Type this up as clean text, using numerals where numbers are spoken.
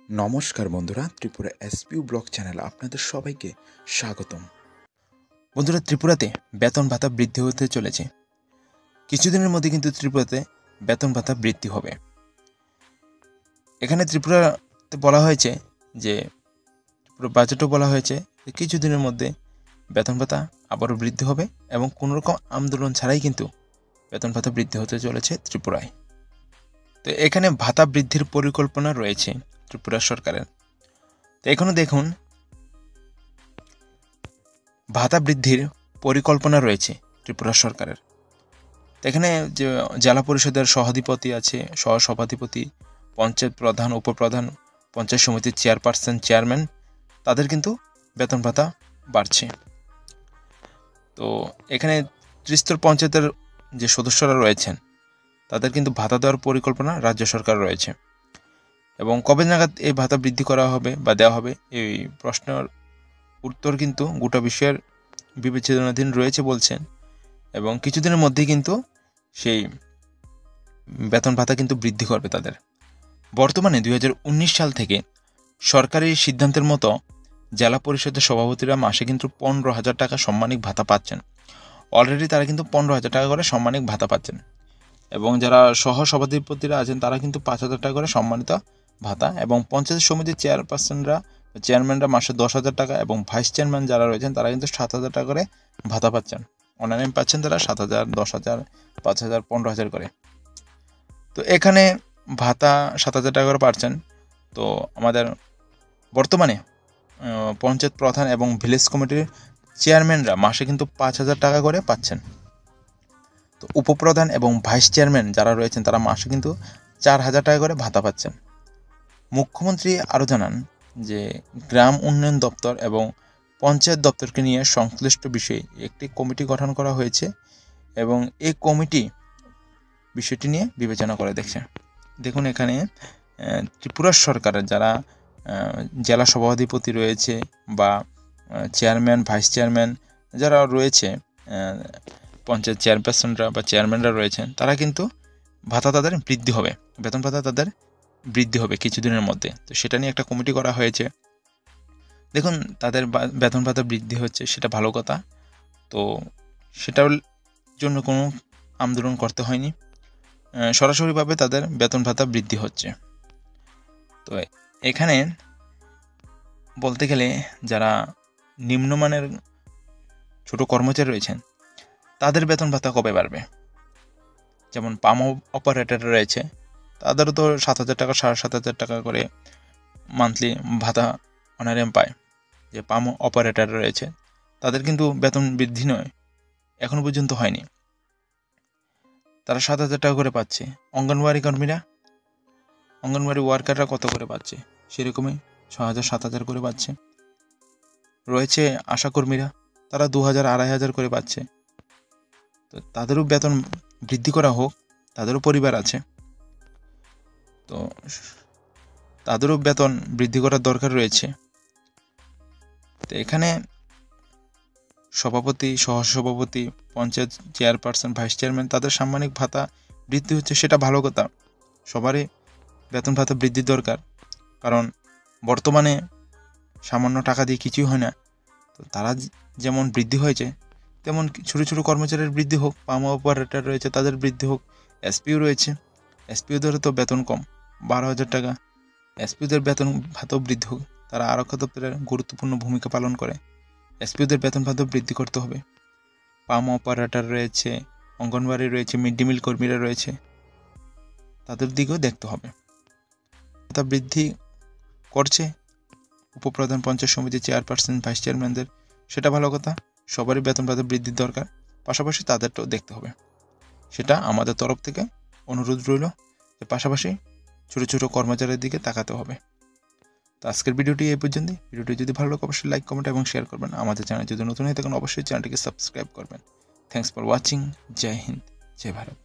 নমস্কার বন্ধুরা, Tripura এসপিউ blog channel আপনাদের সবাইকে স্বাগতম। বন্ধুরা, ত্রিপুরাতে বেতন ভাতা বৃদ্ধি হতে চলেছে। কিছুদিনের মধ্যে কিন্তু ত্রিপুরাতে বেতন ভাতা বৃদ্ধি হবে। এখানে ত্রিপুরাতে বলা হয়েছে যে ত্রিপুরা বাজেটও বলা হয়েছে যে কিছুদিনের মধ্যে বেতন ভাতা আবারও বৃদ্ধি হবে এবং কোনোরকম আন্দোলন ছাড়াই কিন্তু বেতন ভাতা বৃদ্ধি হতে চলেছে ত্রিপুরায়। তো এখানে ভাতা বৃদ্ধির পরিকল্পনা রয়েছে ত্রিপুরা সরকারের। তো এখনো দেখুন, ভাতা বৃদ্ধির পরিকল্পনা রয়েছে ত্রিপুরা সরকারের। তো এখানে যে জেলা পরিষদের সভাধিপতি আছে, সহসভাধিপতি, পঞ্চায়েত প্রধান, উপপ্রধান, পঞ্চায়েত সমিতির চেয়ারপারসন, চেয়ারম্যান, তাদের কিন্তু বেতন ভাতা বাড়ছে। তো এখানে ত্রিস্তর পঞ্চায়েতের যে সদস্যরা রয়েছেন তাদের কিন্তু ভাতা দেওয়ার পরিকল্পনা রাজ্য সরকার রয়েছে। এবং কবে নাগাদ এই ভাতা বৃদ্ধি করা হবে বা দেওয়া হবে, এই প্রশ্নের উত্তর কিন্তু গোটা বিশ্বের বিবেচনাধীন রয়েছে বলছেন। এবং কিছুদিনের মধ্যেই কিন্তু সেই বেতন ভাতা কিন্তু বৃদ্ধি করবে তাদের। বর্তমানে 2019 সাল থেকে সরকারি সিদ্ধান্তের মতো জেলা পরিষদের সভাপতিরা মাসে কিন্তু 15,000 টাকা সাম্মানিক ভাতা পাচ্ছেন। অলরেডি তারা কিন্তু 15,000 টাকা করে সাম্মানিক ভাতা পাচ্ছেন। এবং যারা সহসভাধিপতিরা আছেন তারা কিন্তু 5,000 টাকা করে সম্মানিত ভাতা, এবং পঞ্চায়েত সমিতির চেয়ারপারসনরা, চেয়ারম্যানরা মাসে 10,000 টাকা, এবং ভাইস চেয়ারম্যান যারা রয়েছেন তারা কিন্তু 7,000 টাকা করে ভাতা পাচ্ছেন। অন্যান্য পাচ্ছেন তারা 7,000, 10,000, 5,000, 15,000 করে। তো এখানে ভাতা 7,000 টাকা করে পাচ্ছেন। তো আমাদের বর্তমানে পঞ্চায়েত প্রধান এবং ভিলেজ কমিটির চেয়ারম্যানরা মাসে কিন্তু 5,000 টাকা করে পাচ্ছেন। তো উপপ্রধান এবং ভাইস চেয়ারম্যান যারা রয়েছেন তারা মাসে কিন্তু 4,000 টাকা করে ভাতা পাচ্ছেন। মুখ্যমন্ত্রী আরও জানান যে গ্রাম উন্নয়ন দপ্তর এবং পঞ্চায়েত দপ্তরকে নিয়ে সংশ্লিষ্ট বিষয়ে একটি কমিটি গঠন করা হয়েছে এবং এই কমিটি বিষয়টি নিয়ে বিবেচনা করে দেখছে। দেখুন, এখানে ত্রিপুরা সরকারের যারা জেলা সভাধিপতি রয়েছে বা চেয়ারম্যান, ভাইস চেয়ারম্যান যারা রয়েছে, পঞ্চায়েত চেয়ারপারসনরা বা চেয়ারম্যানরা রয়েছেন, তারা কিন্তু ভাতা তাদের বৃদ্ধি হবে, বেতন ভাতা তাদের বৃদ্ধি হবে কিছুদিনের মধ্যে। তো সেটা নিয়ে একটা কমিটি করা হয়েছে। দেখুন, তাদের বেতন ভাতা বৃদ্ধি হচ্ছে, সেটা ভালো কথা। তো সেটার জন্য কোনো আন্দোলন করতে হয়নি, সরাসরিভাবে তাদের বেতন ভাতা বৃদ্ধি হচ্ছে। তো এখানে বলতে গেলে যারা নিম্নমানের ছোট কর্মচারী রয়েছেন তাদের বেতন ভাতা কবে বাড়বে? যেমন পাম অপারেটর রয়েছে, তাদেরও তো 7,000 টাকা, 7,500 টাকা করে মান্থলি ভাতা অনারিয়াম পায়। যে পাম অপারেটর রয়েছে তাদের কিন্তু বেতন বৃদ্ধি নয়, এখনো পর্যন্ত হয়নি, তারা 7,000 টাকা করে পাচ্ছে। অঙ্গনওয়াড়ি কর্মীরা, অঙ্গনওয়াড়ি ওয়ার্কাররা কত করে পাচ্ছে? সেরকমই 6,000, 7,000 করে পাচ্ছে। রয়েছে আশাকর্মীরা, তারা 2,000, 2,500 করে পাচ্ছে। তো তাদেরও বেতন বৃদ্ধি করা হোক, তাদেরও পরিবার আছে, তো তাদেরও বেতন বৃদ্ধি করার দরকার রয়েছে। তো এখানে সভাপতি, সহসভাপতি, পঞ্চায়েত চেয়ারপারসন, ভাইস চেয়ারম্যান তাদের সাম্মানিক ভাতা বৃদ্ধি হচ্ছে, সেটা ভালো কথা। সবারই বেতন ভাতা বৃদ্ধির দরকার, কারণ বর্তমানে সামান্য টাকা দিয়ে কিছুই হয় না। তো তারা যেমন বৃদ্ধি হয়েছে তেমন ছোটো ছোটো কর্মচারীর বৃদ্ধি হোক, পাম অপারেটর রয়েছে তাদের বৃদ্ধি হোক, এসপিও রয়েছে, এসপিওদের তো বেতন কম, 12,000 টাকা। এসপিওদের বেতন ভাতাও বৃদ্ধি হোক, তারা আরক্ষা দপ্তরের গুরুত্বপূর্ণ ভূমিকা পালন করে। এসপিওদের বেতন ভাতাও বৃদ্ধি করতে হবে। পাম অপারেটর রয়েছে, অঙ্গনওয়াড়ি রয়েছে, মিড ডে মিল কর্মীরা রয়েছে, তাদের দিকেও দেখতে হবে। ভাতা বৃদ্ধি করছে উপপ্রধান, পঞ্চায়েত সমিতি চেয়ারপারসন, ভাইস চেয়ারম্যানদের, সেটা ভালো কথা। সবারই বেতন ভাতা বৃদ্ধির দরকার, পাশাপাশি তাদেরটাও দেখতে হবে। সেটা আমাদের তরফ থেকে অনুরোধ রইল যে পাশাপাশি ছোটো ছোটো কর্মচারীর দিকে তাকাতে হবে। তো আজকের ভিডিওটি এই পর্যন্তই। ভিডিওটি যদি ভালো লাগে অবশ্যই লাইক, কমেন্ট এবং শেয়ার করবেন। আমাদের চ্যানেল যদি নতুন হয়ে থাকেন অবশ্যই চ্যানেলটিকে সাবস্ক্রাইব করবেন। Thanks for watching. জয় হিন্দ, জয় ভারত।